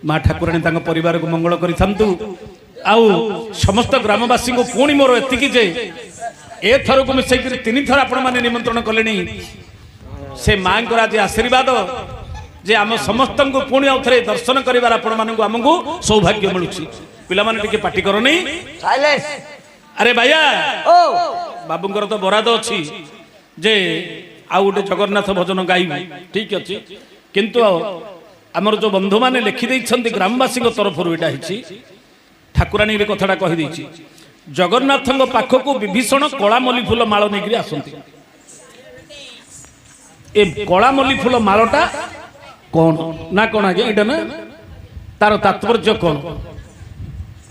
माँ ठाकुराणी परिवार को मंगल करि आउ समस्त ग्रामवासी को पुणी मोर एतिकी जे एथर को मिसई कर तीन थर आपण माने निमंत्रण कलेनी से मां को आज आशीर्वाद जे आम समस्त को पुणी आउथरे दर्शन करिवार आपण माने को हमको सौभाग्य मिलुछि पिला माने टिके पार्टी करनी साइलेंस अरे भैया ओ बाबूंकर तो बराद अछि जे आउ गोटे जगन्नाथ भजन गाइबू ठीक अछि किंतु आमर जो बंधु माने लिखि दैछन्ति ग्रामवासी को तरफ एटा हिछि ठाकुराणी रे कथाटा कहि दैछि जगन्नाथ पाखक विभीषण कलामल्ली फूल माल नहीं आसती ए कलामल्ली फूल मालटा कौन ना कौन आज्ञा एटा ना तार तात्पर्य कौन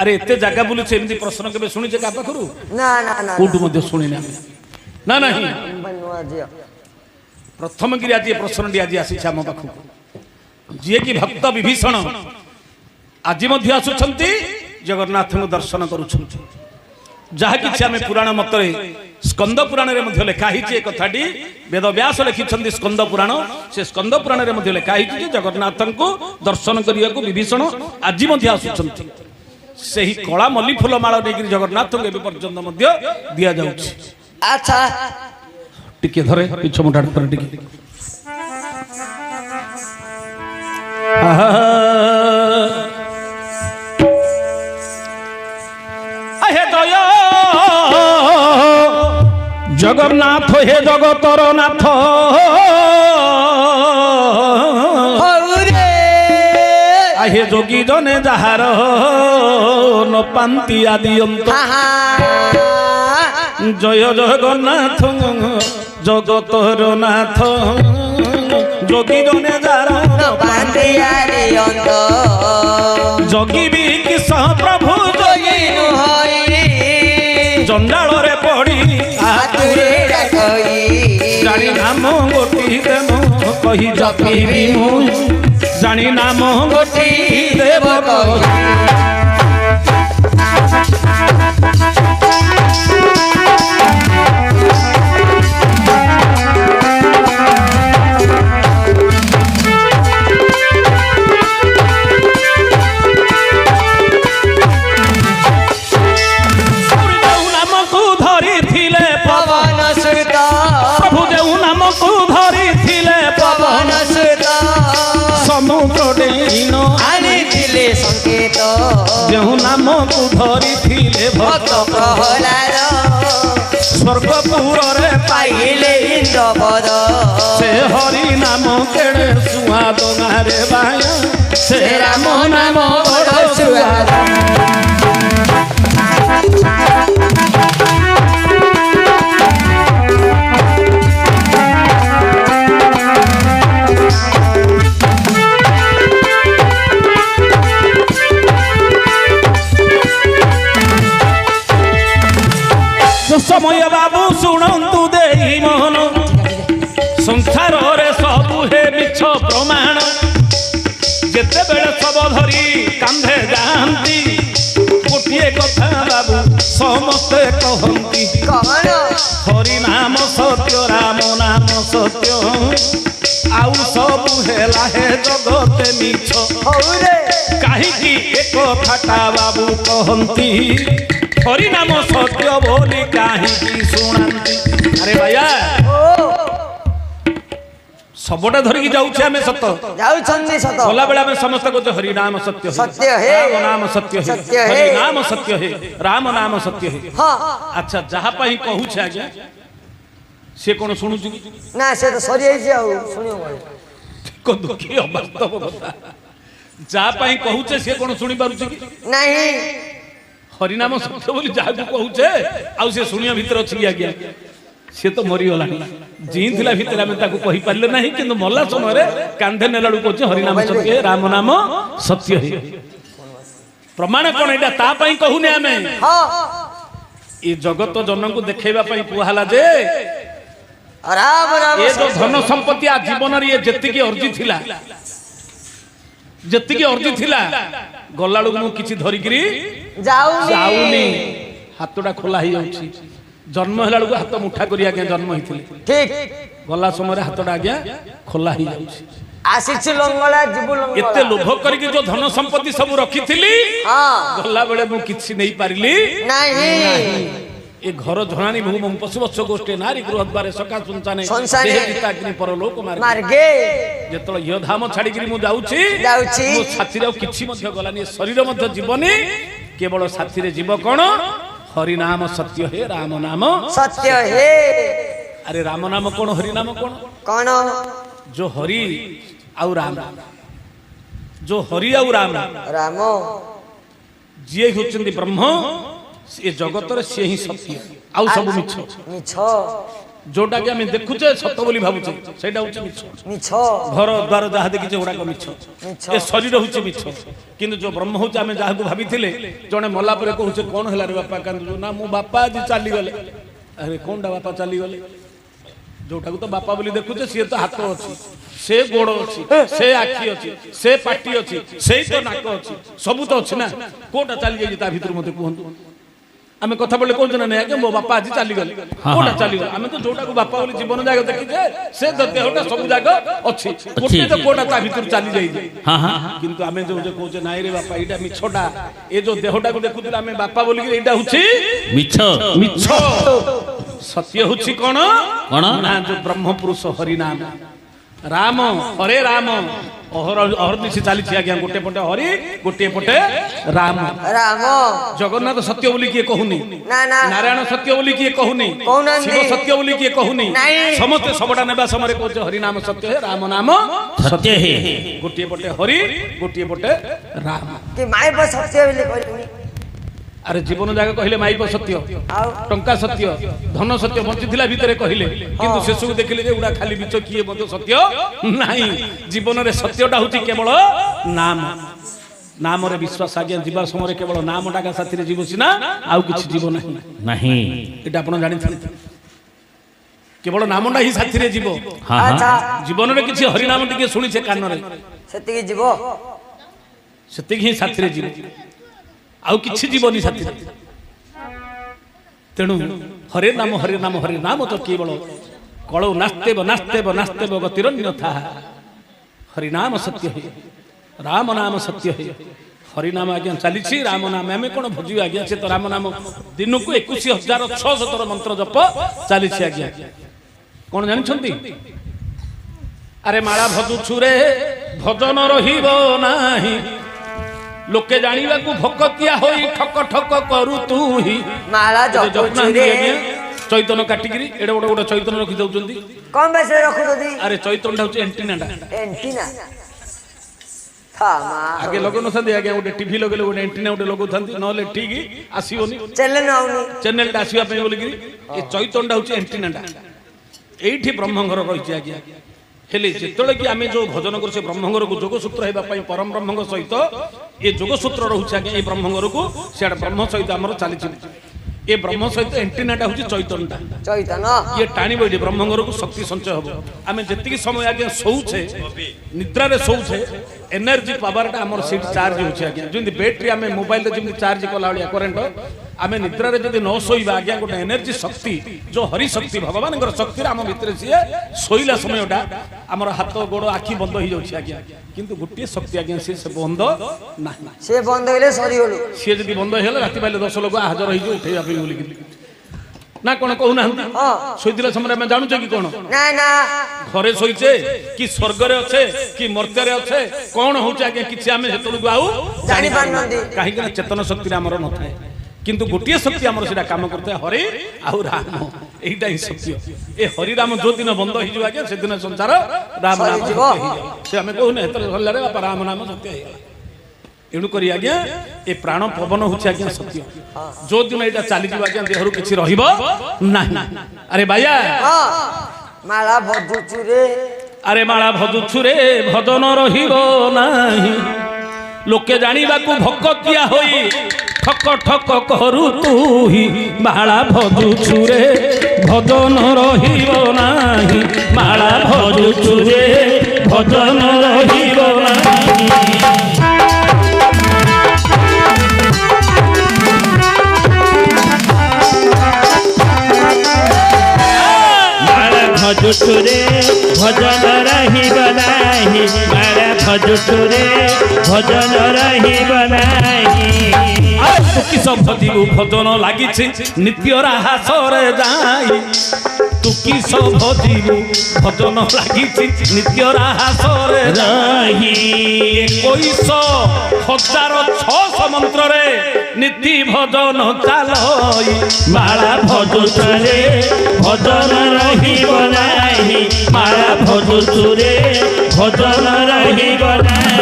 अरे एते जगह बुलु एमती प्रश्न के शुणी का पाखरु ना ना ना कोठु मध्य शुणी ना नहीं प्रथम गिरी आज प्रश्न आज आसी आम पाखक जी कि भक्त विभीषण आज मध्य आसुछंती जगन्नाथ दर्शन करुछंती जहा कि आम पुराण मतरे स्कंद पुराण रे लिखाही कथाटी वेद व्यास लिखिं स्कंद पुराण से स्कंद पुराण रे लिखाही जगन्नाथ को दर्शन करने को विभीषण आज आसुंच से ही कला मल्ली फूल माल नहीं जगन्नाथ को पर्यंत दि जाऊँ अच्छा टिके धरे पिछ मुठा टिके हे दया जगन्नाथ हे जगतर नाथ हे जोगी जने जहार न पांति आदि अंत जय जगन्नाथ जगतर नाथ जोगी जने जहार न पांति आदि अंत जोगी भी किस प्रभु जोगी जंजाल रे पड़ी जानी नाम गोटी देव कही जपी जानी नाम गोटी देव जो नाम को धरी थिले भक्त प्रहलाद स्वर्गपुर रे पाइले इंद्रपद से हरि नाम केड़े सुहाद गारे बाया से राम नाम बड़ सुहाद समय बाबू शुणु दे मोहन संसार रे सबु हे मिछ प्रमाण जेते बेले सब धरी कांधे जाती गोटे कथा बाबू समस्ते कहती हरि नाम सत्य राम नाम सत्य आउ सबु हेला हे जगते मिछ कहीं एक कथा बाबू कहती हरि नाम सत्य बोली कहीं शुणाती अरे भैया सबटा धरिकी जाऊँ आम सत गला बेला में समस्त कहते हरि नाम सत्य सत्य है राम नाम सत्य है हरि नाम सत्य है राम नाम सत्य है अच्छा जहाँ कहूँ आज्ञा सी कौन शुणु ना से तो सरी दुखी अवास्तव कथा जहाँ कहूचे सी कौन शुणी पारुची नहीं हरिनाम सत्य बोली जहाँ कहूचे आउ से शुणिया भितर अच्छी आज्ञा सी तो मरीगला जी थिला भितर आम कही पारे ना कि मला समय कांधे नेला कहूँ हरिनाम सत्य राम नाम सत्य है प्रमाण कौन यहाँ कहूने आम ये जगत जन को देखा कहला जे ये जो धन संपत्ति आ जीवन ये जेतिकी अर्जी थिला जेतिकी अर्जी थिला गला मु किछि धरिकरी जाउनी हाथटा खोला ही जाउछि जन्म होला बेलू हाथ मुठा करी आज्ञा जन्म होइथिले ठीक गला समय हाथटा आज्ञा खोला ही जाउछि ଆସିଛୁ ଲଙ୍ଗଳା ଯିବୁ ଏତେ ଲଙ୍ଗଳା ଲୋଭ କରିକି ଯୋଉ ଧନ ସମ୍ପତ୍ତି ସବୁ ରଖିଥିଲି ହଁ ଗଲା ବେଳେ ମୁଁ କିଛି ନେଇ ପାରିଲି ନାହିଁ ଏ ଘର ଝଣାନି ଭୂମ ପଶୁ ବତ୍ସ ଗୋଷ୍ଠୀ ନାରୀ ଗୃହଦ୍ବାରେ ସକା ସୁନସାନେ ସୁନସାନେ ଦେହଜିତାଗ୍ନି ପରଲୋକ ମାର୍ଗେ ଯେତେବେଳେ ଇହ ଧାମ ଛାଡିକିରି ମୁଁ ଯାଉଛି ଯାଉଛି ମୋ ସାଥିରେ ଆଉ କିଛି ମଧ୍ୟ ଗଲାନି ଶରୀର ମଧ୍ୟ ଯିବନି କେବଳ ସାଥିରେ ଯିବ କଣ ହରି ନାମ ସତ୍ୟ ହେ ରାମ ନାମ ସତ୍ୟ ହେ ଆରେ ରାମ ନାମ କଣ ହରି ନାମ କଣ କଣ जो हरि आउ राम जो हरि आउ राम ରାମ जी होचंदी ब्रह्म ये जगत रे से ही सत्य आउ सब मिछ ମିଛ जोटा कि आमे देखुचे सत्य बोली भाबुचे सेटा होचे मिछ ମିଛ घर द्वार जहा देखिचे ओडा को मिछ ମିଛ ए शरीर होचे मिछ किंतु जो ब्रह्म होचे आमे जहा को भाबिथिले जने मला परे कहूचे कोन हला रे बापा कांदु ना मु बापा जी चाली गले अरे कोनडा बापा चाली गले जोटा को तो बापा बोली देखुचे सी तो हाथ अच्छी से गोड़ अच्छी से आखि अच्छी से पाटी अच्छी से तो नाक अच्छी सब तो अच्छी ना कोटा चली जाइए ता भीतर मते कहंतु आमे कथा बोले कहू ना नहीं मो बापा आज चली गले कोटा चली गले आमे तो जोटा को बापा बोली जीवन जाग देखिजे से तो देहटा सब जाग अच्छी कोटे तो कोटा ता भीतर चली जाइए हां हां किंतु आमे जो कहूचे नाई रे बापा एटा मिछोटा ए जो देहटा को देखुतिला आमे बापा बोली एटा हुची मिछ मिछ सत्य हुची कोन कोन ना जो ब्रह्म पुरुष हरि नाम राम हरे राम अहरनिशी चली आज्ञा गोटे पटे हरि गोटे पटे राम ରାମ जगन्नाथ सत्य बोली किए कहूनी ନା ନା नारायण सत्य बोली किए कहूनी କହୁନାହାନ୍ତି। शिव सत्य बोली किए कहूनी ନାଇଁ। समस्त सबटा नेबा समय कहूचे हरि नाम सत्य है राम नाम सत्य है गोटे पटे हरि गोटे पटे राम କି ମାଇପ ସତ୍ୟ ବୋଲି କହିଲୁନି अरे जीवन जाग कहले माइप सत्य ଆଉ टंका सत्य धन सत्य बंचिथिला भितरे कहले किंतु शेष को देखिले जे उडा खाली बिच किए मते सत्य नाही जीवन रे सत्यटा होती केवल नाम नाम रे विश्वास आज्ञा जीवा समय केवल नाम डाका साथी रे जीवसी ना आउ किछि जीव नाही नहीं एटा आपण जानि केवल नामटा ही साथी रे जीव हां ଆଚ୍ଛା हां जीवन रे किछि हरि नाम टिके सुनिछे कान रे ସେତିକି ଯିବ सेतिक ही साथी रे जीव आउ किछि जीवनी साथी रे तेणु हरे नाम तो केवल कलौ नास्तेव नास्तेव नास्तेव गतिरन्यथा हरि नाम सत्य है राम नाम सत्य है हरि नाम आज्ञा चली राम नाम आम कौन भोजी आज्ञा से तो राम नाम दिन को 21,617 मंत्र जप चली आज्ञा कौन जानी अरे माला भजुछु रे भजन रहिब नाही लोके जानिबा को भकतिया होई ठक ठक करू तू ही ମାଳା ଜପୁଛୁ ରେ चैतन काटिकी एडे बड़ गोटे चैतन रखी दउचंदी କଣ ବେଶରେ ରଖୁଛନ୍ତି अरे चैतन टा होची एंटीनाटा ଏଣ୍ଟିନା ଥାମା आगे लगो न संदी आगे गोटे टीवी लगले गोटे एंटीना गोटे लगो थांती नले ठीक आसीओनी ଚେଲେ ନଉନି चैनल टा आसीबा पई बोली ए चैतन टा होची एंटीनाटा एठी ब्रह्मघर रहिची आगे हेले जेतले कि आमे जो भजन कर से ब्रह्मघर को जोगसूत्र हेबा पई परम ब्रह्मघ सहित ए जोगसूत्र रहुची आगे ए ब्रह्मघर को सेड ब्रह्म सहित हमर चालीची ए ब्रह्म सहित एंटीनाटा होची चैतनटा ଚୈତନ ये टाणी बैठी ब्रह्मघर को शक्ति संचय हम आम जी समय आज्ञा शोचे निद्रा रे शोचे एनर्जी पावरटा आम सीट चार्ज होची आज्ञा जमी बैटेरी आम मोबाइल जमी चार्ज कला करेन्ट आम निद्रा रे जदि न शोइबा आज्ञा गोटे एनर्जी शक्ति जो हरि शक्ति भगवान शक्ति आम भितर सी शोइला समयटा आमर हाथ गोड़ आखि बंद हो जाउछि आज्ञा किंतु गोटे शक्ति आज्ञा से बंद ना ସେ ବନ୍ଦ ହେଲେ ସରିଗଲୁ सी जदि बंद हेले राति पाइले 10 लोक हाजर हो उठेबा पे बोली ना कौन कहूना ହଁ शोइला समय आम जानूचे कि कौन ନା ନା घरे शोचे कि स्वर्ग रे अच्छे कि मर्त्य रे अच्छे कौन होचे आगे किछि आमे हेतलु आउ जानि पारनंदी काहे कि चेतन शक्ति हमर न थाए किंतु गोटिए शक्ति हमर सेटा काम करते हरि आउ राम एटा ही सत्य ए हरि राम जो दिन बंद हि जो आगे से दिन संसार राम नाम सरिଯିव। से हमें कहू ने हेतल हल्ला रे बापा राम नाम सत्य है एणु करी आज्ञा ए प्राण पवन होचे आज्ञा सत्य जो दिन एटा चाली जो आज्ञा देहरु किछि रहिबो नाही अरे बाया ହଁ ମାଳା ଭଜୁଛୁ ରେ अरे माला भजुछु रे भजन रहिब नाही लोके जानिबाकू भकतिया होई ठक ठक करू तू ही माला भजुछु रे भजन रहिब नाही माला भजुछु रे भजन रहिब नाही भजुछु रे भजन रहिब नाही ଭଜୁଛୁରେ ଭଜନ ରହିବ ନାହିଁ। ତୁ କିସ ଭଜିବୁ ଭଜନ ଲାଗିଛି ନିତ୍ୟ ରାହାସରେ ଯାଇ। ତୁ କିସ ଭଜିବୁ ଭଜନ ଲାଗିଛି ନିତ୍ୟ ରାହାସରେ ରହି 21,600 ମନ୍ତ୍ରରେ ନୀତି ଭଜନ ଚାଲଇ। ମାଳା ଭଜୁଛୁରେ ଭଜନ ରହିବ ନାହିଁ। ମାଳା ଭଜୁଛୁରେ ଭଜନ ରହିବ ନାହିଁ।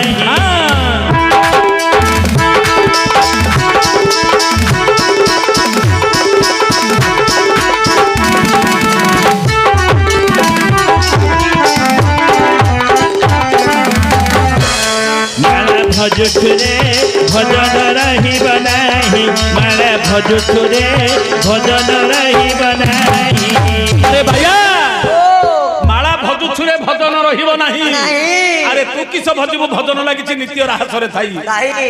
ଭଜୁଛୁରେ ଭଜନ ରହିବ ନାହିଁ। ମାଳା ଭଜୁଛୁରେ ଭଜନ ରହିବ ନାହିଁ। ଆରେ ଭାଇଆ ମାଳା ଭଜୁଛୁରେ ଭଜନ ରହିବ ନାହିଁ। ଆରେ ତୁ କିସ ଭଜିବୁ ଭଜନ ଲାଗିଛି ନିତ୍ୟ ରାହାସରେ ଥାଇ।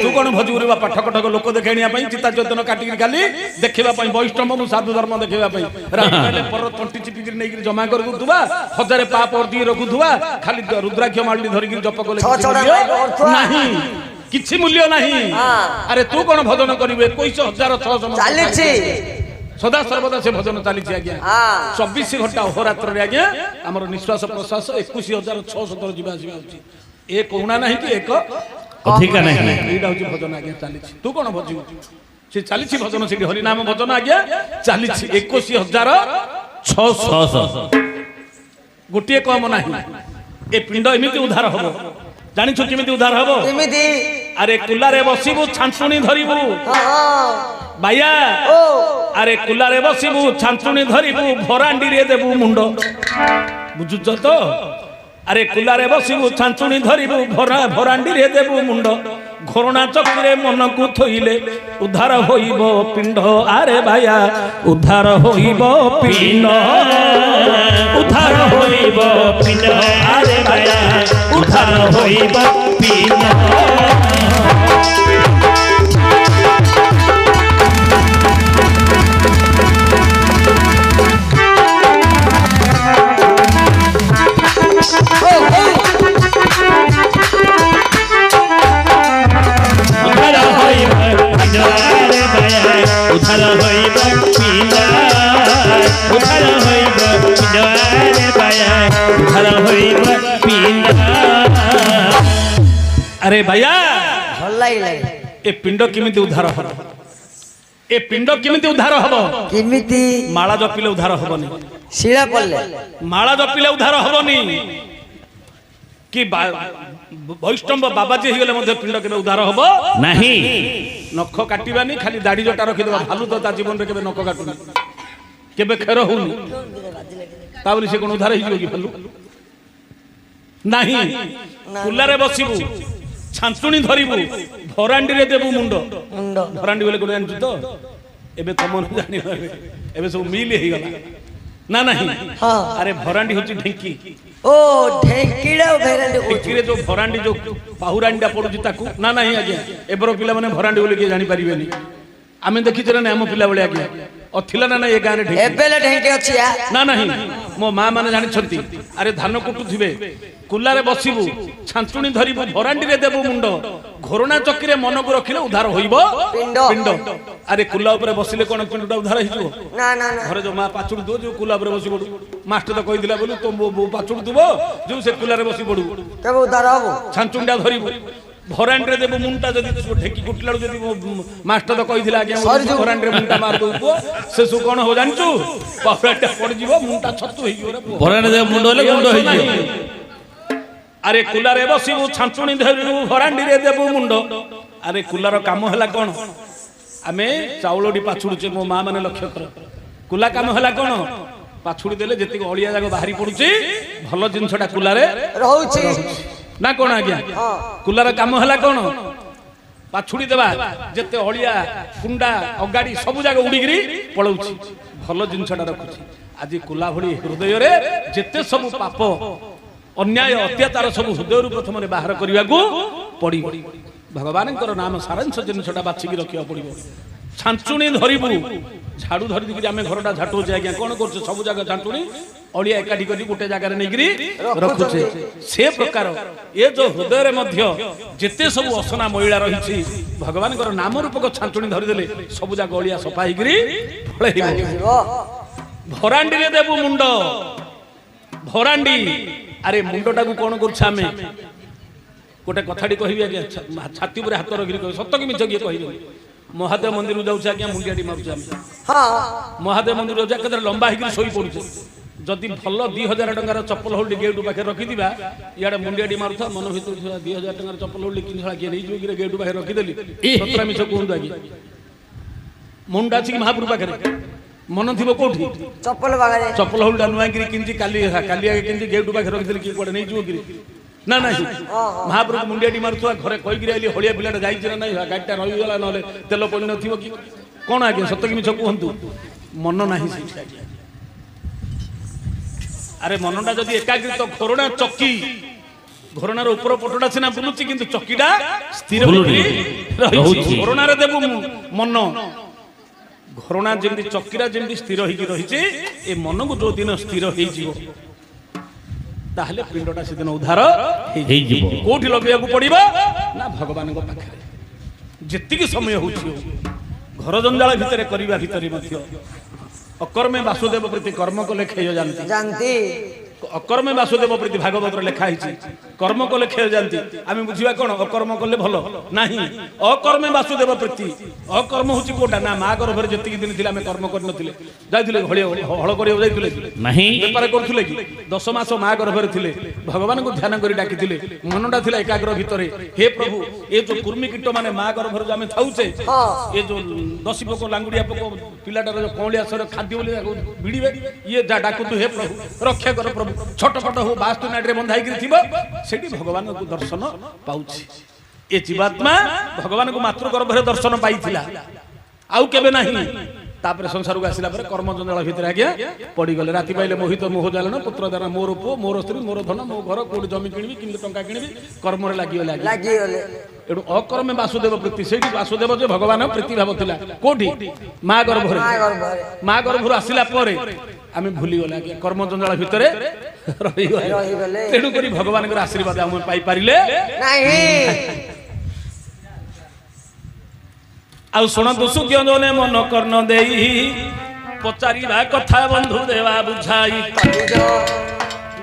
ତୁ କଣ ଭଜିବୁ ରେ ବାପା ଠକ ଠକ ଲୋକ ଦେଖେଣିଆ ପାଇଁ ଚିତା ଚୈତନ କାଟିକି ଖାଲି ଦେଖିବା ପାଇଁ ବୈଷ୍ଣବ ମୁଁ ସାଧୁ ଧର୍ମ ଦେଖିବା ପାଇଁ ରାତିରେ ପର ତଣ୍ଟି ଚିପିକିରି ନେଇକିରି ଜମା କରିଦଉଥିବା 1000 ପାପ ଅର୍ଦି ରଖୁଥିବା ଖାଲି ରୁଦ୍ରାକ୍ଷ ମାଳି ଧରିକି ଜପ କଲେ ନାହିଁ କିଛି ମୂଲ୍ୟ ନାହିଁ। ଆରେ ତୁ କଣ ଭଜନ କରିବୁ 21,600 ଚାଲିଛି ସଦା ସର୍ବଦା ସେ ଭଜନ ଚାଲିଛି ଆଜ୍ଞା। 24 ଘଣ୍ଟା ଅହରାତ୍ରରେ ଆଜ୍ଞା ଆମର ନିଶ୍ୱାସ ପ୍ରଶ୍ୱାସ 21,600 ଯିବା ଆସିବା ହଉଛି। ଏ କହୁଣା ନାହିଁ କି ଏକ ଅଧିକା ନାହିଁ। ଏଇଟା ହଉଛି ଭଜନ ଆଜ୍ଞା ଚାଲିଛି। ତୁ କଣ ଭଜିବୁ ସେ ଚାଲିଛି ଭଜନ ସେଠି ହରିନାମ ଭଜନ ଆଜ୍ଞା ଚାଲିଛି 21,600 ଗୋଟିଏ କମ ନାହିଁ। ଏ ପିଣ୍ଡ ଏମିତି ଉଦ୍ଧାର ହବ ଜାଣିଛୁ କେମିତି ଉଦ୍ଧାର ହବ? କେମିତି? ଆରେ କୁଲାରେ ବସିବୁ ଛାଞ୍ଚୁଣି ଧରିବୁ ବାୟା। ଆରେ କୁଲାରେ ବସିବୁ ଛାଞ୍ଚୁଣି ଧରିବୁ ଭରାଣ୍ଡିରେ ଦେବୁ ମୁଣ୍ଡ। ବୁଝୁଛ ତ? ଆରେ କୁଲାରେ ବସିବୁ ଛାଞ୍ଚୁଣି ଧରିବୁ ଭରାଣ୍ଡିରେ ଦେବୁ ମୁଣ୍ଡ। ଘୋରଣା ଚକିରେ ମନକୁ ଥୋଇଲେ ଉଦ୍ଧାର ହୋଇବ ପିଣ୍ଡ। ଆରେ ବାୟା ଉଦ୍ଧାର ହୋଇବ ପିଣ୍ଡ ଉଦ୍ଧାର ହୋଇବ ପିଣ୍ଡ। ଆରେ ବାୟା ଉଦ୍ଧାର ହୋଇବ ପିଣ୍ଡ। উদ্ধার হইব পিণ্ড উদ্ধার হইব পিণ্ড রে বায়া উদ্ধার হইব পিণ্ড। আরে ভাইয়া ଭଲ ଲାଗିଲା ଏ ପିଣ୍ଡ କେମିତି ଉଦ୍ଧାର ହବ? ଏ ପିଣ୍ଡ କେମିତି ଉଦ୍ଧାର ହବ? କେମିତି? ମାଳା ଜପିଲେ ଉଦ୍ଧାର ହବନି। ଶିଳା ପଡିଲେ ମାଳା ଜପିଲେ ଉଦ୍ଧାର ହବନି କି ବୈଷ୍ଣବ ବାବାଜୀ ହେଇଗଲେ ମଧ୍ୟ ପିଣ୍ଡ କେବେ ଉଦ୍ଧାର ହବ ନାହିଁ। ନଖ କାଟିବାନି ଖାଲି ଦାଢି ଜଟା ରଖିଦେବା। ଭାଲୁ ତ ତା ଜୀବନରେ କେବେ ନଖ କାଟୁନି କେବେ ଖେର ହଉନି ତା ବୋଲି ସେ କଣ ଉଦ୍ଧାର ହେଇଯିବ କି ଭାଲୁ? ନାହିଁ। କୁଲାରେ ବସିବୁ ଛାଞ୍ଚୁଣି ଧରିବୁ ଭରାଣ୍ଡିରେ ଦେବୁ ମୁଣ୍ଡ। ଭରାଣ୍ଡି ବୋଲେ କୋଉଠି ଜାଣିଛୁ ତ? ଏବେ ତମ ଜାଣିବ ଏବେ ସବୁ ମିଲ୍ ହେଇଗଲା ନା ନାହିଁ? ଆରେ ଭରାଣ୍ଡି ହଉଛି ଢେଙ୍କି। ଓ ଢେଙ୍କିଟା ଢେଙ୍କିରେ ଯୋଉ ଭରାଣ୍ଡି ଯୋଉ ପାହୁରାଣ୍ଡିଟା ପଡୁଛି ତାକୁ ନା ନାହିଁ ଆଜ୍ଞା? ଏବେର ପିଲାମାନେ ଭରାଣ୍ଡି ବୋଲି କିଏ ଜାଣିପାରିବେନି। ଆମେ ଦେଖିଛୁ ନା ଆମ ପିଲା ଭଳିଆ ଆଜ୍ଞା ଥିଲା ନା ନାଇଁ ଏ ଗାଁରେ ଢେଙ୍କି? ଏବେ ଢେଙ୍କି ଅଛି ନା ନାହିଁ? ମୋ ମା ମାନେ ଜାଣିଛନ୍ତି। ଆରେ ଧାନ କୁଟୁଥିବେ କୁଲାରେ ବସିବୁ ଛାଞ୍ଚୁଣି ଧରିବୁ ଭରାଣ୍ଡିରେ ଦେବୁ ମୁଣ୍ଡ। ଘୋରଣା ଚକିରେ ମନକୁ ରଖିଲେ ଉଦ୍ଧାର ହୋଇବ ପିଣ୍ଡ। ଆରେ କୁଲା ଉପରେ ବସିଲେ କଣ ପିଣ୍ଡଟା ଉଦ୍ଧାର ହେଇଯିବ? ନା ନା ନା। ଘରେ ଯୋଉ ମା ପାଚୁଡି ଦଉ ଯୋଉ କୁଲା ଉପରେ ବସି ପଡୁ ମାଷ୍ଟର ତ କହିଥିଲା ବୋଲି ତୋ ବୋଉ ପାଚୁଡି ଦବ ଯୋଉ ସେ କୁଲାରେ ବସି ପଡୁ କେବେ ଉଦ୍ଧାର ହବ? ଛାଞ୍ଚୁଣିଟା ଧରିବୁ ଭରାଣ୍ଡିରେ ଦେବୁ ମୁଣ୍ଡଟା। ଯଦି ଢେକି କୁଟିଲା ଯଦି ମାଷ୍ଟର ତ କହିଥିଲା ଆଜ୍ଞା ଭରାଣ୍ଡିରେ ମୁଣ୍ଡଟା ମାରି ଦଉଥିବ ସେ ସବୁ କଣ ହବ ଜାଣିଛୁ? ପାହୁରାଟା ପଡିଯିବ ମୁଣ୍ଡଟା ଛତୁ ହେଇଯିବ। ଭରାଣ୍ଡିରେ ମୁଣ୍ଡ ହେଲେ ଗୁଣ୍ଡ ହେଇଯିବ। ଆରେ କୁଲାରେ ବସିବୁ ଛାଞ୍ଚୁଣି ଧରିବୁ ଭରାଣ୍ଡିରେ ଦେବୁ ମୁଣ୍ଡ। ଆରେ କୁଲାର କାମ ହେଲା କଣ? ଆମେ ଚାଉଳଟି ପାଛୁଡୁଛେ ମୋ ମା ମାନେ ଲକ୍ଷ୍ୟ କର। କୁଲା କାମ ହେଲା କଣ? ପାଛୁଡି ଦେଲେ ଯେତିକି ଅଳିଆ ଯାକ ବାହାରି ପଡୁଛି ଭଲ ଜିନିଷଟା କୁଲାରେ ରହୁଛି ନା କଣ ଆଜ୍ଞା? କୁଲାର କାମ ହେଲା କଣ? ପାଛୁଡି ଦେବା ଯେତେ ଅଳିଆ କୁଣ୍ଡା ଅଗାଡି ସବୁ ଯାକ ଉଡିକିରି ପଳଉଛି ଭଲ ଜିନିଷଟା ରଖୁଛି। ଆଜି କୁଲା ଭଳି ହୃଦୟରେ ଯେତେ ସବୁ ପାପ ଅନ୍ୟାୟ ଅତ୍ୟାଚାର ସବୁ ହୃଦୟରୁ ପ୍ରଥମରେ ବାହାର କରିବାକୁ ପଡିବ। ଭଗବାନଙ୍କର ନାମ ସାରାଂଶ ଜିନିଷଟା ବାଛିକି ରଖିବାକୁ ପଡିବ। ଛାଞ୍ଚୁଣି ଧରିବୁ ଝାଡୁ ଧରିକି ଆମେ ଘରଟା ଝାଟୁଛେ ଆଜ୍ଞା କଣ କରୁଛୁ? ସବୁ ଜାଗା ଛାଞ୍ଚୁଣି ଅଳିଆ ଏକାଠି କରି ଗୋଟେ ଜାଗାରେ ନେଇକିରି ରଖୁଛେ ସେ ପ୍ରକାର ଏ ଯୋଉ ହୃଦୟରେ ମଧ୍ୟ ଯେତେ ସବୁ ଅସନା ମଇଳା ରହିଛି ଭଗବାନଙ୍କର ନାମ ରୂପକ ଛାଞ୍ଚୁଣି ଧରିଦେଲେ ସବୁ ଯାକ ଅଳିଆ ସଫା ହେଇକିରି ଫଳେଇବ। ଭରାଣ୍ଡିରେ ଦେବୁ ମୁଣ୍ଡ ଭରାଣ୍ଡି ଆରେ ମୁଣ୍ଡଟାକୁ କଣ କରୁଛେ ଆମେ ଗୋଟେ କଥାଟି କହିବି ଆଜ୍ଞା ଛାତି ଉପରେ ହାତ ରଖିକି କହିବି ସତ କି ମିଛ କିଏ କହିବେ ମହାଦେବ ମନ୍ଦିର ଯାଉଛେ ଆଜ୍ଞା ମୁଣ୍ଡିଆଟି ମାରୁଛେ ଆମେ ମହାଦେବ ମନ୍ଦିର ଯାଉଛେ ଏକାଥରେ ଲମ୍ବା ହେଇକିରି ଶୋଇ ପଡୁଛେ ଯଦି ଭଲ 2000 ଟଙ୍କାର ଚପଲ ହୋଲ୍ଡି ଗେଟ୍ ପାଖରେ ରଖିଥିବା ଇଆଡେ ମୁଣ୍ଡିଆଟି ମାରୁଥିବା ମନ ଭିତରୁ 2000 ଟଙ୍କାର ଚପଲ ହୋଲ୍ଡି କିନି କିଏ ନେଇଯିବ କି ଗେଟ୍ ପାଖରେ ରଖିଦେଲି ସତରା ମିଛ କୁହନ୍ତୁ ଆଜ୍ଞା ମୁଣ୍ଡ ଅଛି କି ମହାପୁର ପାଖରେ ମନ ଥିବ କୋଉଠି ଚପଲ ହୋଲ୍ଡା ନୁଆଁକିରି କିଣିଛି କାଲି ଆগে କିଣିଛି ଗେଟ୍ ପାଖରେ ରଖିଦେଲି କିଏ କୁଆଡେ ନେଇଯିବ କି ନା ନାହିଁ ମହାପ୍ରଭୁ ମୁଣ୍ଡିଆଟି ମାରୁଥିବା ଘରେ କହିକିରି ଆଇଲି ହଳିଆ ପିଲାଟା ଯାଇଛି ନା ନାହିଁ ଗାଡ଼ିଟା ରହିଗଲା ନହେଲେ ତେଲ ପଡ଼ି ନଥିବ କି କଣ ଆଜ୍ଞା ସତ କି ମିଛ କୁହନ୍ତୁ ମନ ନାହିଁ ସେଇଠି ଆଜ୍ଞା ଆରେ ମନଟା ଯଦି ଏକାଗ୍ରିତ ଘୋରଣା ଚକି ଘୋରଣାର ଉପର ପଟଟା ସିନା ବୁଲୁଛି କିନ୍ତୁ ଚକିଟା ସ୍ଥିର ରହିଛି ଘୋରଣାରେ ଦେବୁ ମନ ଘୋରଣା ଯେମିତି ଚକିଟା ଯେମିତି ସ୍ଥିର ହେଇକି ରହିଛି ଏ ମନକୁ ଯୋଉ ଦିନ ସ୍ଥିର ହେଇଯିବ ତାହେଲେ ପିଣ୍ଡଟା ସେଦିନ ଉଦ୍ଧାର ହେଇଯିବ କୋଉଠି ଲଗେଇବାକୁ ପଡିବ ନା ଭଗବାନଙ୍କ ପାଖରେ ଯେତିକି ସମୟ ହଉଛି ଘର ଜଞ୍ଜାଳ ଭିତରେ କରିବା ଭିତରେ ମଧ୍ୟ ଅକର୍ମେ ବାସୁଦେବ ପ୍ରତି କର୍ମ କଲେ କ୍ଷୟ ଜାନ୍ତି ଅକର୍ମେ ବାସୁଦେବ ପ୍ରତି ଭାଗବତରେ ଲେଖା ହେଇଛି କର୍ମ କଲେ କ୍ଷୟ ଜାନ୍ତି ଆମେ ବୁଝିବା କଣ ଅକର୍ମ କଲେ ଭଲ ନାହିଁ ଅକର୍ମେ ବାସୁଦେବ ପ୍ରତି ଅକର୍ମ ହଉଛି କୋଉଟା ନା ମା ଗର୍ଭରେ ଯେତିକି ଦିନ ଥିଲା ଆମେ କର୍ମ କରିନଥିଲେ ଯାଇଥିଲେ ହଳ କରିବାକୁ ଯାଇଥିଲେ ବେପାର କରୁଥିଲେ କି 10 ମାସ ମା ଗର୍ଭରେ ଥିଲେ ଭଗବାନଙ୍କୁ ଧ୍ୟାନ କରି ଡାକିଥିଲେ ମନଟା ଥିଲା ଏକାଗ୍ର ଭିତରେ ହେ ପ୍ରଭୁ ଏ ଯୋଉ କୁର୍ମି କୀଟ ମାନେ ମା ଗର୍ଭରେ ଯୋଉ ଆମେ ଥାଉଛେ ଏ ଯୋଉ ଦଶୀ ପୋକ ଲାଙ୍ଗୁଡିଆ ପୋକ ପିଲାଟାର ଯୋଉ କଅଁଳିଆ ଶରୀର ଖାଦ୍ୟ ବୋଲି ଭିଡ଼ିବେ ଇଏ ଡାକୁତୁ ହେ ପ୍ରଭୁ ରକ୍ଷା କର ପ୍ରଭୁ ଛୋଟ ଛୋଟ ହଉ 62 ନାଟରେ ବନ୍ଧା ହେଇକି ଥିବ ସେଠି ଭଗବାନଙ୍କୁ ଦର୍ଶନ ପାଉଛି ଏ ଜୀବାତ୍ମା ଭଗବାନଙ୍କୁ ମାତୃ ଗର୍ଭରେ ଦର୍ଶନ ପାଇଥିଲା ଆଉ କେବେ ନାହିଁ ତାପରେ ସଂସାରକୁ ଆସିଲା ପରେ କର୍ମ ଜଞ୍ଜାଳ ଭିତରେ ଆଜ୍ଞା ପଡିଗଲେ ରାତି ପାଇଲେ ମୋହିତ ମୋହ ଜାଲନ ପୁତ୍ର ଦାନ ମୋର ପୁଅ ମୋର ସ୍ତ୍ରୀ ମୋର ଧନ ମୋ ଘର କୋଉଠି ଜମି କିଣିବି କେମିତି ଟଙ୍କା କିଣିବି କର୍ମରେ ଲାଗିଗଲେ ଏଠୁ ଅକର୍ମେ ବାସୁଦେବ ପ୍ରତି ସେଇଠି ବାସୁଦେବ ଯେ ଭଗବାନ ପ୍ରୀତି ଭାବ ଥିଲା କୋଉଠି ମା ଗର୍ଭରୁ ଆସିଲା ପରେ ଆମେ ଭୁଲିଗଲେ ଆଜ୍ଞା କର୍ମ ଜଞ୍ଜାଳ ଭିତରେ ରହିଗଲେ ତେଣୁ କରି ଭଗବାନଙ୍କର ଆଶୀର୍ବାଦ ଆମେ ପାଇପାରିଲେ ଆଉ ଶୁଣନ୍ତୁ ସୁଜ୍ଞ ଜନେ ମନ କର୍ଣ୍ଣ ଦେଇ ପଚାରିବା କଥା ବନ୍ଧୁ ଦେବା ବୁଝାଇ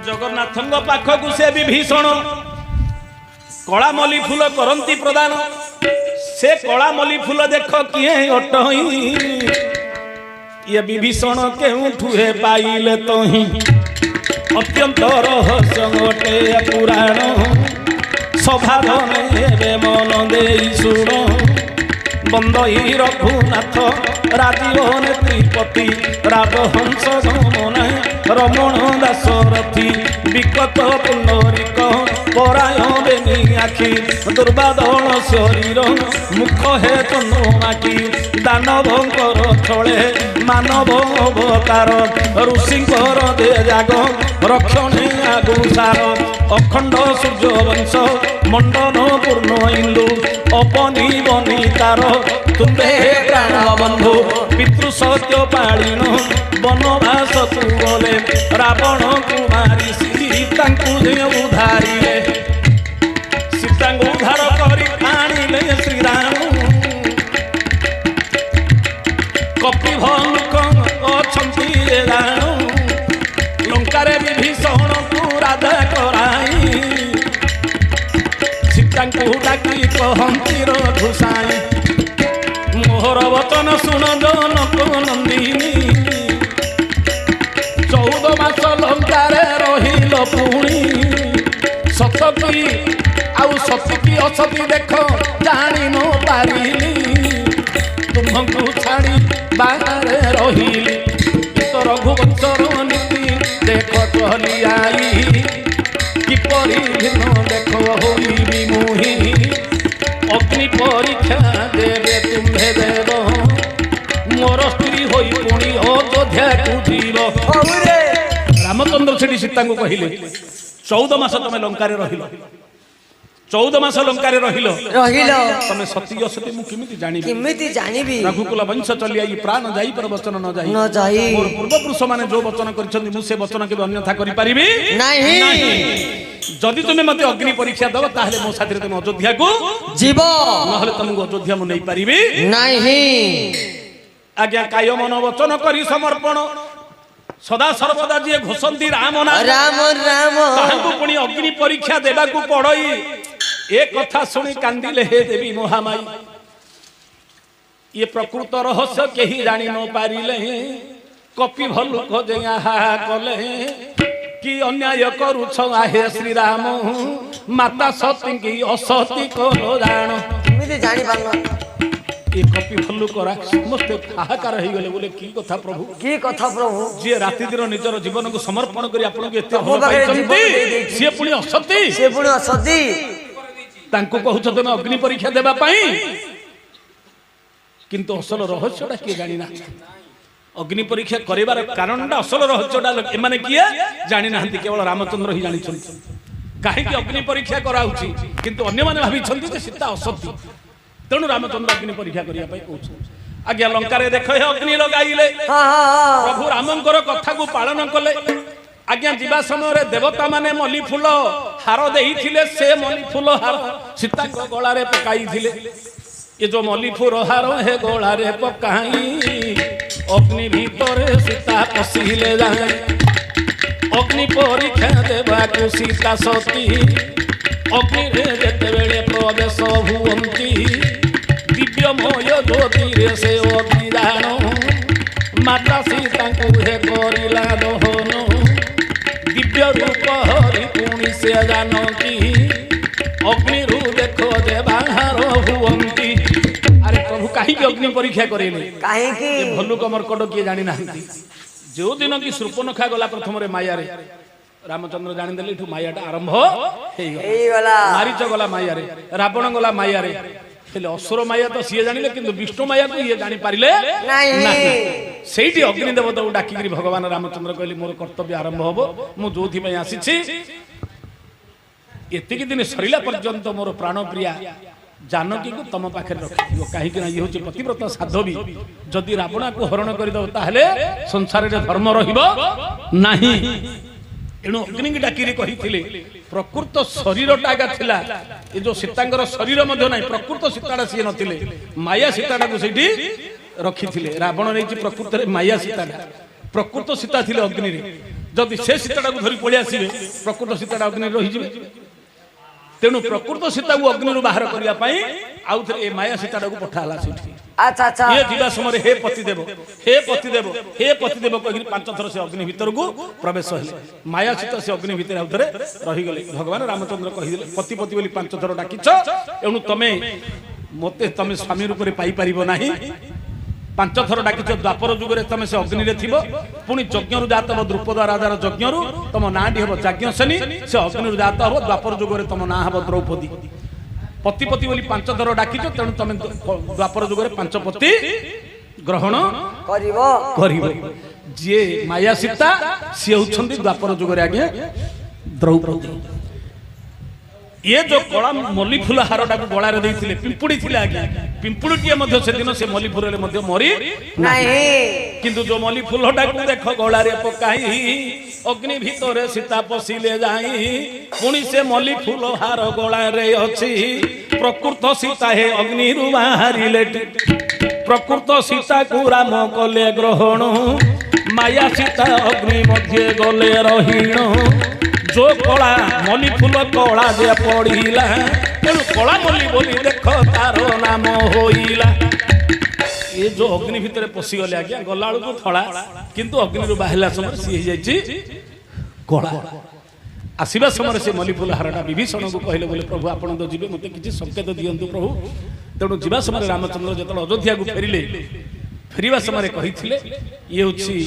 ଜଗନ୍ନାଥଙ୍କ ପାଖକୁ ସେ ବିଭୀଷଣ କଳାମଲ୍ଲି ଫୁଲ କରନ୍ତି ପ୍ରଦାନ ସେ କଳାମଲ୍ଲି ଫୁଲ ଦେଖ କିଏ ଅଟଇ ଇଏ ବିଭୀଷଣ କେଉଁଠୁ ହେ ପାଇଲେ ତହିଁ ଅତ୍ୟନ୍ତ ରହସ୍ୟ ଗୋଟେ ପୁରାଣ ସଭାଧନେ ଏବେ ମନ ଦେଇ ଶୁଣ ବନ୍ଦଇ ରଘୁନାଥ ରାଜୀବ ନେତ୍ରୀପତି ରାଜହଂସ ଗମନା ରମଣ ଦାସରଥୀ ବିକଟ ପୁଣ୍ଡରିକ ପରାୟ ବେନି ଆଖି ଦୁର୍ବାଦଳ ଶରୀର ମୁଖ ହେ ଚନ୍ଦ୍ରମାକି ଦାନବଙ୍କର ଛଳେ ମାନବ ଅବତାର ଋଷିଙ୍କର ଦେ ଜାଗ ରକ୍ଷଣେ ଆଗୁସାର ଅଖଣ୍ଡ ସୂର୍ଯ୍ୟ ବଂଶ ମଣ୍ଡନ ପୂର୍ଣ୍ଣ ଇନ୍ଦୁ ଅବନି ବନି ତାର ତୁମ୍ଭେ ପ୍ରାଣ ବନ୍ଧୁ ପିତୃ ସତ୍ୟ ପାଳିନ ବନବାସ ତୁ ଗଲେ ରାବଣ କୁମାରୀ ସୀତାଙ୍କୁ ଉଦ୍ଧାରିଲେ ସୀତାଙ୍କୁ ଉଦ୍ଧାର କରି ଆଣିଲେ ଶ୍ରୀରାମ କପିଭ ଲୋକ ଅଛନ୍ତି ରାଣ ଲଙ୍କାରେ ବିଭୀଷଣକୁ ରାଜା କରାଇ ସୀତାଙ୍କୁ ଡାକି କହନ୍ତି ରଘୁସାଇ ମୋହର ବଚନ ଶୁଣ ଜନକ ନନ୍ଦିନୀ 14 ମାସ ଲଙ୍କାରେ ରହିଲ ପୁଣି ସତକି ଆଉ ସତକି ଅସତି ଦେଖ ଜାଣି ନ ପାରିଲି ତୁମକୁ ଛାଡ଼ି ବାହାରେ ରହିଲି ରଘୁବଂଶର ନୀତି ଦେଖ ଚଲି ଆଇ କିପରି ଭିନ୍ନ ଦେଖ ହୋଇବି ମୁହିଁ ଅଗ୍ନି ପରୀକ୍ଷା ଦେବେ ତୁମ୍ଭେ ଦେବ ମୋର ସ୍ତ୍ରୀ ହୋଇ ପୁଣି ଅଯୋଧ୍ୟାକୁ ଯିବ ରାମଚନ୍ଦ୍ର ସେଠି ସୀତାଙ୍କୁ କହିଲେ 14 ମାସ ତମେ ଲଙ୍କାରେ ରହିଲ 14 ମାସ ଲଙ୍କାରେ ରହିଲ ରହିଲ ତମେ ସତୀ ଅସତୀ ମୁଁ କେମିତି ଜାଣିବି କେମିତି ଜାଣିବି ରଘୁକୁଲ ବଂଶ ଚଲି ଆଇ ପ୍ରାଣ ଯାଇ ପର ବଚନ ନ ଯାଇ ନ ଯାଇ ମୋର ପୂର୍ବ ପୁରୁଷ ମାନେ ଯୋଉ ବଚନ କରିଛନ୍ତି ମୁଁ ସେ ବଚନ କେବେ ଅନ୍ୟଥା କରିପାରିବି ନାହିଁ ଯଦି ତୁମେ ମତେ ଅଗ୍ନି ପରୀକ୍ଷା ଦବ ତାହେଲେ ମୋ ସାଥିରେ ତୁମେ ଅଯୋଧ୍ୟାକୁ ଯିବ ନହେଲେ ତମକୁ ଅଯୋଧ୍ୟା ମୁଁ ନେଇ ପାରିବି ନାହିଁ ଆଜ୍ଞା କାୟ ମନ ବଚନ କରି ସମର୍ପଣ ସଦା ସର୍ବଦା ଯିଏ ଘୋଷନ୍ତି ରାମ ନାମ ରାମ ରାମ ତାହାଙ୍କୁ ପୁଣି ଅଗ୍ନି ପରୀକ୍ଷା ଦେବାକୁ ପଡଇ ଏ କଥା ଶୁଣି କାନ୍ଦିଲେ ହେ ଦେବୀ ମହାମାଇ ଇଏ ପ୍ରକୃତ ରହସ୍ୟ କେହି ଜାଣି ନ ପାରିଲେ କପି ଭଲୁକ ଯେ ଆହା କଲେ କି ଅନ୍ୟାୟ କରୁଛ ଆହେ ଶ୍ରୀରାମ ମାତା ସତୀଙ୍କି ଅସତୀ କଲ ଜାଣ କେମିତି ଜାଣି ପାରୁନ ଏ କପି ଭଲୁକ ସମସ୍ତେ ହାହାକାର ହେଇଗଲେ ବୋଲେ କି କଥା ପ୍ରଭୁ କି କଥା ପ୍ରଭୁ ଯିଏ ରାତି ଦିନ ନିଜର ଜୀବନକୁ ସମର୍ପଣ କରି ଆପଣଙ୍କୁ ଏତେ ମୋ ଭଲ ପାଖରେ ପାଇଛନ୍ତି ଜୀବନ ଦେଇ ଦେଇଛି। ସିଏ ପୁଣି ଅସତୀ ସେ ପୁଣି ଅସତୀ ତାଙ୍କୁ କହୁଛ ତମେ ଅଗ୍ନି ପରୀକ୍ଷା ଦେବା ପାଇଁ କିନ୍ତୁ ଅସଲ ରହସ୍ୟଟା କିଏ ଜାଣିନାହାନ୍ତି ଅଗ୍ନି ପରୀକ୍ଷା କରିବାର କାରଣଟା ଅସଲ ରହସ୍ୟଟା ଏମାନେ କିଏ ଜାଣିନାହାନ୍ତି କେବଳ ରାମଚନ୍ଦ୍ର ହିଁ ଜାଣିଛନ୍ତି କାହିଁକି ଅଗ୍ନି ପରୀକ୍ଷା କରାଉଛି କିନ୍ତୁ ଅନ୍ୟମାନେ ଭାବିଛନ୍ତି ଯେ ସୀତା ଅସତୀ ତେଣୁ ରାମଚନ୍ଦ୍ର ଅଗ୍ନି ପରୀକ୍ଷା କରିବା ପାଇଁ କହୁଛନ୍ତି ଆଜ୍ଞା ଲଙ୍କାରେ ଦେଖ ହେ ଅଗ୍ନି ଲଗାଇଲେ ପ୍ରଭୁ ରାମଙ୍କର କଥାକୁ ପାଳନ କଲେ ଆଜ୍ଞା ଯିବା ସମୟରେ ଦେବତା ମାନେ ମଲ୍ଲି ଫୁଲ ହାର ଦେଇଥିଲେ ସେ ମଲ୍ଲି ଫୁଲ ହାର ସୀତାଙ୍କ ଗଳାରେ ପକାଇଥିଲେ ଏ ଯୋଉ ମଲ୍ଲି ଫୁଲ ହାର ହେ ଗଳାରେ ପକାଇ ଅଗ୍ନି ଭିତରେ ସୀତା ପଶିଲେ ଯାଏ ଅଗ୍ନି ପରୀକ୍ଷା ଦେବାକୁ ସୀତା ସତୀ ଅଗ୍ନିରେ ଯେତେବେଳେ ପ୍ରବେଶ ହୁଅନ୍ତି ଦିବ୍ୟମୟ ଜ୍ୟୋତିରେ ସେ ଅଗ୍ନି ଦାନ ମାତା ସୀତାଙ୍କୁ ହେ କରିଲା ଦହନ ଦିବ୍ୟ ରୂପ ହରି ପୁଣି ସେ ଜାନକୀ ଅଗ୍ନିରୁ ଦେଖ ଯେ ବାହାର ହୁଅନ୍ତି ଆରେ ପ୍ରଭୁ କାହିଁକି ଅଗ୍ନି ପରୀକ୍ଷା କରେଇଲେ କାହିଁକି ଏ ଭଲ୍ଲୁକ ମର୍କଟ କିଏ ଜାଣିନାହାନ୍ତି ଯୋଉ ଦିନ କି ଶୂର୍ପଣଖା ଗଲା ପ୍ରଥମରେ ମାୟାରେ ରାମଚନ୍ଦ୍ର ଜାଣିଦେଲେ ଏଠୁ ମାୟାଟା ଆରମ୍ଭ ହେଇଗଲା ମାରିଚ ଗଲା ମାୟାରେ ରାବଣ ଗଲା ମାୟାରେ ହେଲେ ଅସୁର ମାୟା ତ ସିଏ ଜାଣିଲେ କିନ୍ତୁ ବିଷ୍ଣୁ ମାୟାକୁ ଇଏ ଜାଣିପାରିଲେ ନାହିଁ ସେଇଠି ଅଗ୍ନି ଦେବତାକୁ ଡାକିକିରି ଭଗବାନ ରାମଚନ୍ଦ୍ର କହିଲେ ମୋର କର୍ତ୍ତବ୍ୟ ଆରମ୍ଭ ହବ ମୁଁ ଯୋଉଥିପାଇଁ ଆସିଛି ଏତିକି ଦିନ ସରିଲା ପର୍ଯ୍ୟନ୍ତ ମୋର ପ୍ରାଣ ପ୍ରିୟା ଜାନକୀକୁ ତମ ପାଖରେ ରଖିଥିବ କାହିଁକି ନା ଇଏ ହଉଛି ପତିବ୍ରତ ସାଧ୍ବୀ ଯଦି ରାବଣକୁ ହରଣ କରିଦବ ତାହେଲେ ସଂସାରରେ ଧର୍ମ ରହିବ ନାହିଁ ଏଣୁ ଅଗ୍ନିକି ଡାକିରି କହିଥିଲେ ପ୍ରକୃତ ଶରୀରଟା ଆଗା ଥିଲା ଏ ଯୋଉ ସୀତାଙ୍କର ଶରୀର ମଧ୍ୟ ନାହିଁ ପ୍ରକୃତ ସୀତାଟା ସିଏ ନଥିଲେ ମାୟା ସୀତାଟାକୁ ସେଇଠି ରଖିଥିଲେ ରାବଣ ନେଇଛି ପ୍ରକୃତରେ ମାୟା ସୀତାଟା ପ୍ରକୃତ ସୀତା ଥିଲେ ଅଗ୍ନିରେ ଯଦି ସେ ସୀତାଟାକୁ ଧରି ପଳେଇ ଆସିବେ ପ୍ରକୃତ ସୀତାଟା ଅଗ୍ନିରେ ରହିଯିବେ ତେଣୁ ପ୍ରକୃତ ସୀତାକୁ ଅଗ୍ନିରୁ ବାହାର କରିବା ପାଇଁ ଆଉ ଥରେ ଏ ମାୟା ସୀତାଟାକୁ ପଠା ହେଲା ସେଠି ଆଚ୍ଛା ଆଚ୍ଛା ଇଏ ଯିବା ସମୟରେ ହେ ପତିଦେବ ହେ ପତିଦେବ ହେ ପତିଦେବ କହିକି 5 ଥର ସେ ଅଗ୍ନି ଭିତରକୁ ପ୍ରବେଶ ହେଲେ ମାୟା ସୀତା ସେ ଅଗ୍ନି ଭିତରେ ଆଉ ଥରେ ରହିଗଲେ ଭଗବାନ ରାମଚନ୍ଦ୍ର କହିଥିଲେ ପତି ପତି ବୋଲି 5 ଥର ଡାକିଛ ଏଣୁ ତମେ ମତେ ତମେ ସ୍ୱାମୀ ରୂପରେ ପାଇପାରିବ ନାହିଁ 5 ଥର ଡାକିଛ ଦ୍ୱାପର ଯୁଗରେ ତମେ ସେ ଅଗ୍ନିରେ ଥିବ ପୁଣି ଯଜ୍ଞରୁ ଜାତ ହବ ଦ୍ରୁପଦ ରାଜାର ଯଜ୍ଞରୁ ତମ ନାଁଟି ହବ ଯାଜ୍ଞସେନୀ ସେ ଅଗ୍ନିରୁ ଜାତ ହବ ଦ୍ୱାପର ଯୁଗରେ ତମ ନାଁ ହବ ଦ୍ରୌପଦୀ ପତି ପତି ବୋଲି 5 ଥର ଡାକିଛ ତେଣୁ ତମେ ଦ୍ୱାପର ଯୁଗରେ 5 ପତି ଗ୍ରହଣ କରିବ ଯିଏ ମାୟା ସୀତା ସିଏ ହଉଛନ୍ତି ଦ୍ୱାପର ଯୁଗରେ ଆଜ୍ଞା ଦ୍ରୌପଦୀ ये जो कला मल्ली फूल हारटा गलारे देइथिले पिंपुड़ी थिले आगे पिंपुड़ीटिए मध्ये सेदिन से मल्ली फूलरे मध्ये मरी नाही किंतु जो मल्ली फूलटा को देख गलारे पकाई अग्नि भितरे सीता पसिले जाई पुणी से मल्ली फूल हार गलारे अछि प्रकृत सीता हे अग्नि रु बाहरिले प्रकृत सीता को राम कले ग्रहण माया सीता अग्नि मध्ये गले रहीण जो कला मल्ली फूल कला जे पड़िला तेणु कला मल्ली बोली देख तार नाम होइला ये जो अग्नि भितर पशि गले आज्ञा गला को थला किंतु अग्नि बाहला समय सी जाइछि कला आसीबा समय से मल्ली फूल हारटा विभीषण को कहले बोले प्रभु आपण तो जीवे मते किछि संकेत दियंतु प्रभु तेणु जीवा समय रामचंद्र जतल अयोध्या को फेरिले फेरिबा समय कहिथिले ये होछि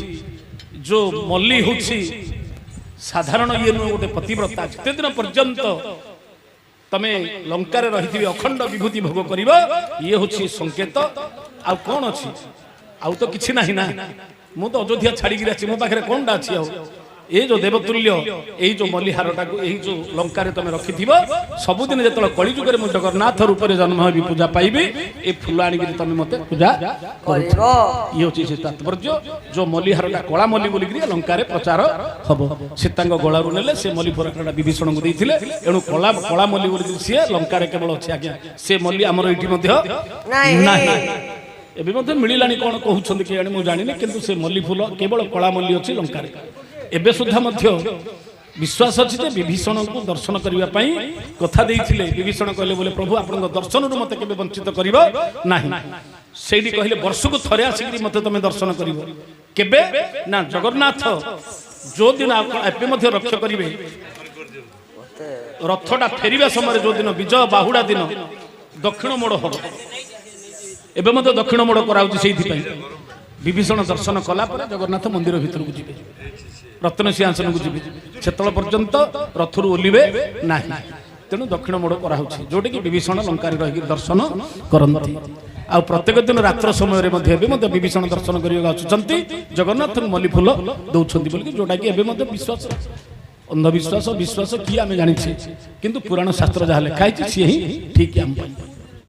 जो मल्ली होछि साधारण ये नु गोटे पतिव्रता जिते दिन पर्यंत तमे लंका रे रहिथिबे अखंड विभूति भोग करिवो ये होछि संकेत आ कोन अछि आ तो किछि नाही ना मु तो अयोध्या छाड़ी गिरा छि मो पाखरे कोनटा अछि आ এই যে দেবতুল্য এই যে মলিহারটাକୁ এই যে লঙ্কারে তুমি রখিথিব ସବୁଦିନ ଯେତେବେଳେ କଳି ଯୁଗରେ ମୁଁ ଜଗନ୍ନାଥ ରୂପରେ ଜନ୍ମ ହେବି ପୂଜା ପାଇବି ଏ ଫୁଲ ଆଣିକିରି ତମେ ମତେ ପୂଜା କରିବ। ଇଏ ହଉଛି ସେ ତାତ୍ପର୍ଯ୍ୟ ଯୋ ମଲିହାରଟା କଳା ମଲି ବୋଲିକିରି ଲଙ୍କାରେ ପ୍ରଚାର ହବ। ସୀତାଙ୍କ ଗଳାରୁ ନେଲେ ସେ ମଲି ଫରକଟା ବିଭୀଷଣଙ୍କୁ ଦେଇଥିଲେ ଏଣୁ କଳା ମଲି ବୋଲିକିରି ସିଏ ଲଙ୍କାରେ କେବଳ ଅଛି ଆଜ୍ଞା। ସେ ମଲି ଆମର ଏଇଠି ମଧ୍ୟ ନାହିଁ। ଏବେ ମଧ୍ୟ ମିଳିଲାଣି କଣ କହୁଛନ୍ତି କେଜାଣି ମୁଁ ଜାଣିନି କିନ୍ତୁ ସେ ମଲ୍ଲି ଫୁଲ କେବଳ କଳା ମଲ୍ଲି ଅଛି ଲଙ୍କାରେ। ଏବେ ସୁଦ୍ଧା ମଧ୍ୟ ବିଶ୍ୱାସ ଅଛି ଯେ ବିଭୀଷଣଙ୍କୁ ଦର୍ଶନ କରିବା ପାଇଁ କଥା ଦେଇଥିଲେ। ବିଭୀଷଣ କହିଲେ ବୋଲେ ପ୍ରଭୁ ଆପଣଙ୍କ ଦର୍ଶନରୁ ମତେ କେବେ ବଞ୍ଚିତ କରିବ ନାହିଁ। ସେଇଠି କହିଲେ ବର୍ଷକୁ ଥରେ ଆସିକିରି ମତେ ତମେ ଦର୍ଶନ କରିବ। କେବେ ନା ଜଗନ୍ନାଥ ଯୋଉ ଦିନ ଏବେ ମଧ୍ୟ ରକ୍ଷ କରିବେ ରଥଟା ଫେରିବା ସମୟରେ ଯୋଉ ଦିନ ବିଜୟ ବାହୁଡା ଦିନ ଦକ୍ଷିଣ ମୋଡ଼ ହବ। ଏବେ ମଧ୍ୟ ଦକ୍ଷିଣ ମୋଡ଼ କରାଉଛି। ସେଇଥିପାଇଁ ବିଭୀଷଣ ଦର୍ଶନ କଲା ପରେ ଜଗନ୍ନାଥ ମନ୍ଦିର ଭିତରକୁ ଯିବେ, ରତ୍ନ ସିଂହାସନକୁ ଯିବେ। ସେତେବେଳେ ପର୍ଯ୍ୟନ୍ତ ରଥରୁ ଓହ୍ଲିବେ ନାହିଁ। ତେଣୁ ଦକ୍ଷିଣ ମୋଡ଼ କରାଉଛି ଯୋଉଟାକି ବିଭୀଷଣ ଲଙ୍କାରେ ରହିକି ଦର୍ଶନ କରନ୍ତି। ଆଉ ପ୍ରତ୍ୟେକ ଦିନ ରାତ୍ର ସମୟରେ ମଧ୍ୟ ଏବେ ମଧ୍ୟ ବିଭୀଷଣ ଦର୍ଶନ କରିବାକୁ ଆସୁଛନ୍ତି। ଜଗନ୍ନାଥଙ୍କୁ ମଲ୍ଲି ଫୁଲ ଦଉଛନ୍ତି ବୋଲିକି ଯୋଉଟାକି ଏବେ ମଧ୍ୟ ବିଶ୍ୱାସ। ଅନ୍ଧବିଶ୍ୱାସ ବିଶ୍ୱାସ କିଏ ଆମେ ଜାଣିଛେ କିନ୍ତୁ ପୁରାଣ ଶାସ୍ତ୍ର ଯାହା ଲେଖା ହେଇଛି ସିଏ ହିଁ ଠିକ୍ ଆମ ପାଇଁ।